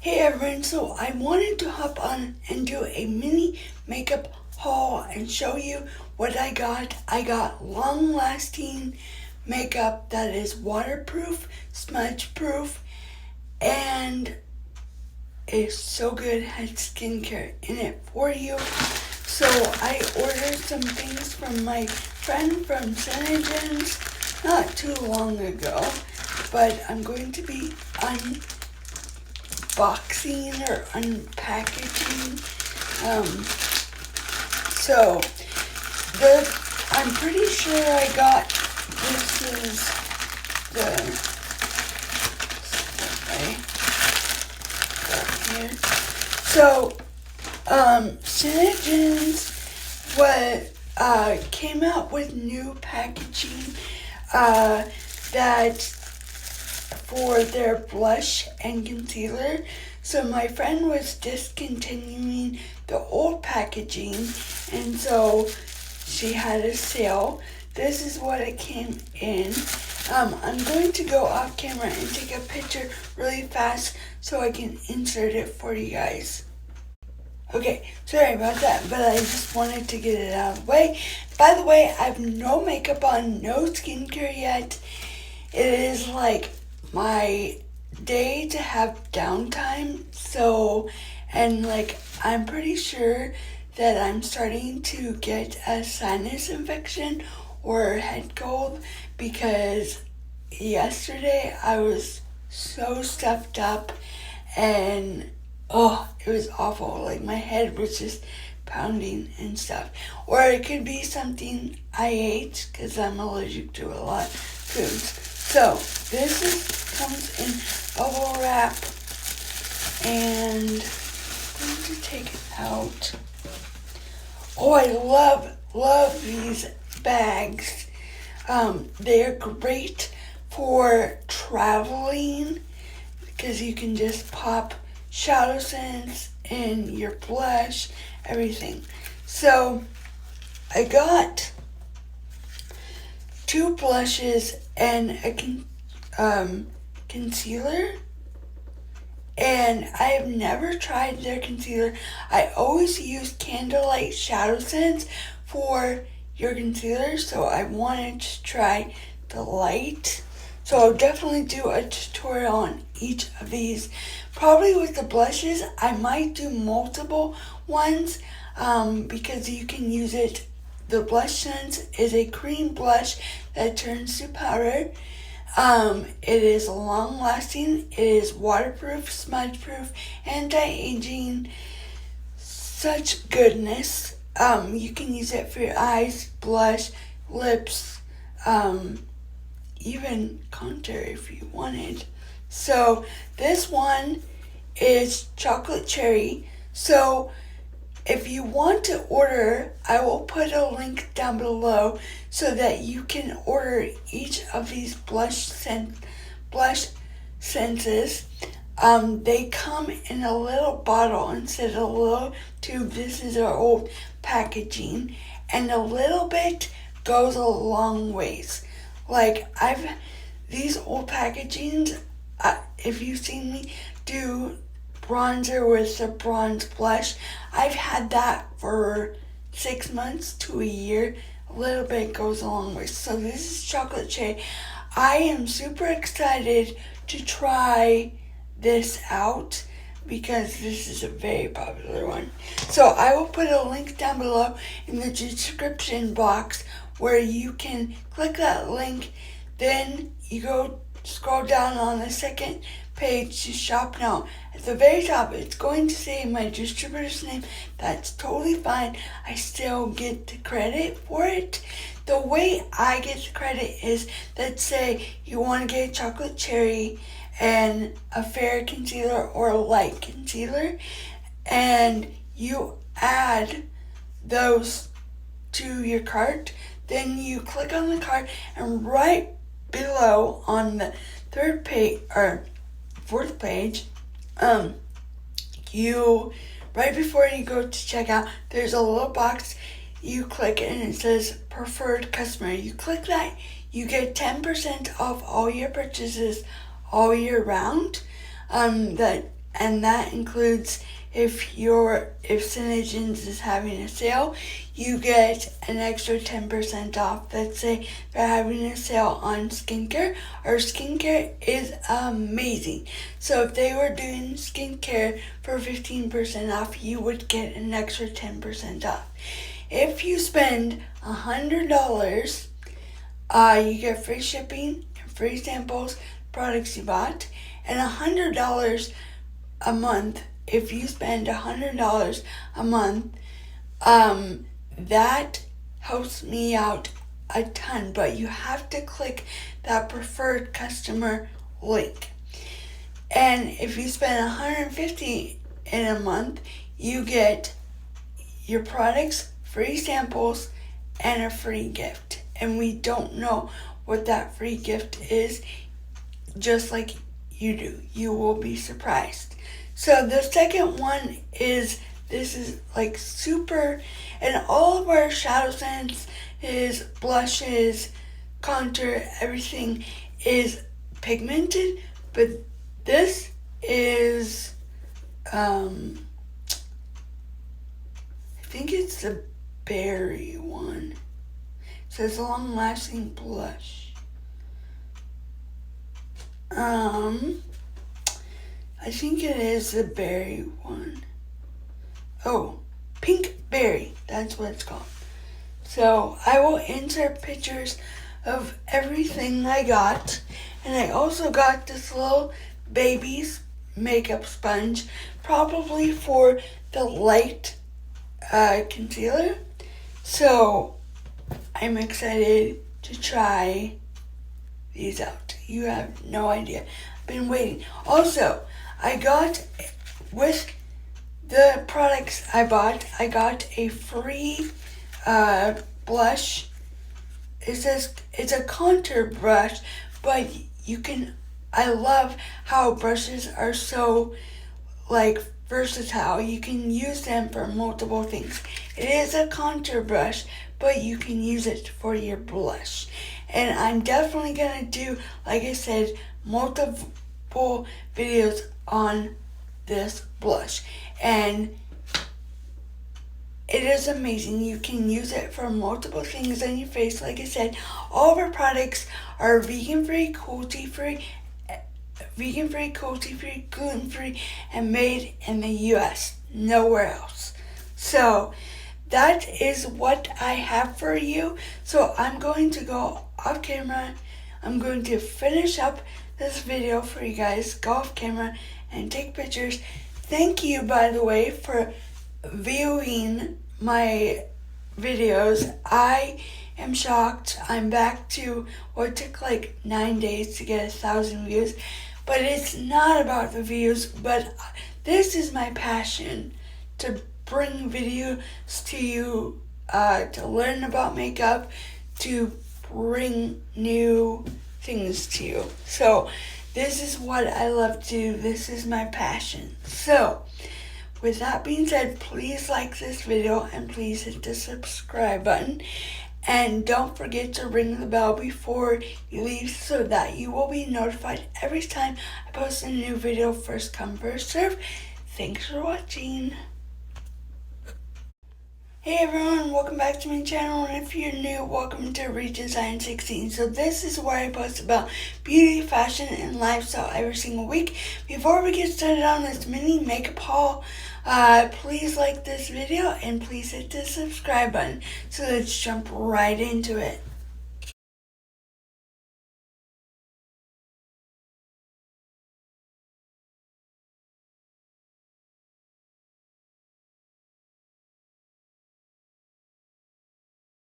Hey everyone, so I wanted to hop on and do a mini makeup haul and show you what I got. I got long lasting makeup that is waterproof, smudge proof, and it's so good, has skincare in it for you. So I ordered some things from my friend from Senegen's not too long ago, but I'm going to be unboxing or unpackaging. So I'm pretty sure I got this is the here. So Senegen's came out with new packaging that for their blush and concealer. So my friend was discontinuing the old packaging, and so she had a sale. This is what it came in. I'm going to go off camera and take a picture really fast so I can insert it for you guys. Okay, sorry about that, but I just wanted to get it out of the way. By the way, I have no makeup on, no skincare yet. It is like my day to have downtime, and I'm pretty sure that I'm starting to get a sinus infection or head cold because yesterday I was so stuffed up and it was awful. Like my head was just pounding and stuff. Or it could be something I ate because I'm allergic to a lot of foods. So this comes in bubble wrap, and I'm going to take it out. Oh, I love these bags. They are great for traveling because you can just pop shadow scents in your blush, everything. So I got 2 blushes and a concealer, and I have never tried their concealer. I always use Candlelight Shadow Scents for your concealer, so I wanted to try the light. So I'll definitely do a tutorial on each of these. Probably with the blushes, I might do multiple ones because you can use it. The Blush Sense is a cream blush that turns to powder. It is long lasting, it is waterproof, smudge proof, anti-aging, such goodness. You can use it for your eyes, blush, lips, even contour if you wanted. So this one is chocolate cherry. So if you want to order, I will put a link down below so that you can order each of these blush senses. They come in a little bottle instead of a little tube. This is our old packaging, and a little bit goes a long ways. These old packagings, if you've seen me do bronzer with the bronze blush, I've had that for 6 months to a year. A little bit goes a long way. So this is chocolate cherry. I am super excited to try this out because this is a very popular one. So I will put a link down below in the description box where you can click that link. Then you go scroll down on the second page to shop now. At the very top, it's going to say my distributor's name. That's totally fine. I still get the credit for it. The way I get the credit is, let's say you want to get chocolate cherry and a fair concealer or a light concealer, and you add those to your cart. Then you click on the cart, and right below on the third page or fourth page, right before you go to checkout, there's a little box. You click it and it says preferred customer. You click that, you get 10% off all your purchases all year round. That and that includes if Synergens is having a sale, you get an extra 10% off. Let's say they're having a sale on skincare. Our skincare is amazing. So if they were doing skincare for 15% off, you would get an extra 10% off. If you spend $100, you get free shipping and free samples, products you bought, and $100 a month. If you spend $100 a month, that helps me out a ton, but you have to click that preferred customer link. And if you spend $150 in a month, you get your products, free samples, and a free gift. And we don't know what that free gift is, just like you do. You will be surprised. So the second one is, this is like super, and all of our shadow scents, blushes, contour, everything is pigmented, but this is, I think it's the berry one. It says long lasting blush. I think it is the berry one. Oh, pink berry, that's what it's called. So I will insert pictures of everything I got. And I also got this little baby's makeup sponge, probably for the light concealer. So I'm excited to try these out. You have no idea. I've been waiting. Also, I got, with the products I bought, I got a free blush. It says it's a contour brush, but I love how brushes are so versatile. You can use them for multiple things. It is a contour brush, but you can use it for your blush. And I'm definitely gonna do, like I said, multiple videos on this blush. And it is amazing. You can use it for multiple things on your face. Like I said, all of our products are vegan-free, cruelty-free, gluten-free, and made in the U.S. Nowhere else. So that is what I have for you. So I'm going to go off camera. I'm going to finish up this video for you guys. Go off camera and take pictures. Thank you, by the way, for viewing my videos. I am shocked. I'm back to what took like 9 days to get 1,000 views. But it's not about the views, but this is my passion, to bring videos to you, to learn about makeup, to bring new things to you. So this is what I love to do. This is my passion. So with that being said, please like this video and please hit the subscribe button. And don't forget to ring the bell before you leave so that you will be notified every time I post a new video. First come, first serve. Thanks for watching. Hey everyone, welcome back to my channel, and if you're new, welcome to Redesign 16. So this is where I post about beauty, fashion, and lifestyle every single week. Before we get started on this mini makeup haul, please like this video and please hit the subscribe button. So let's jump right into it.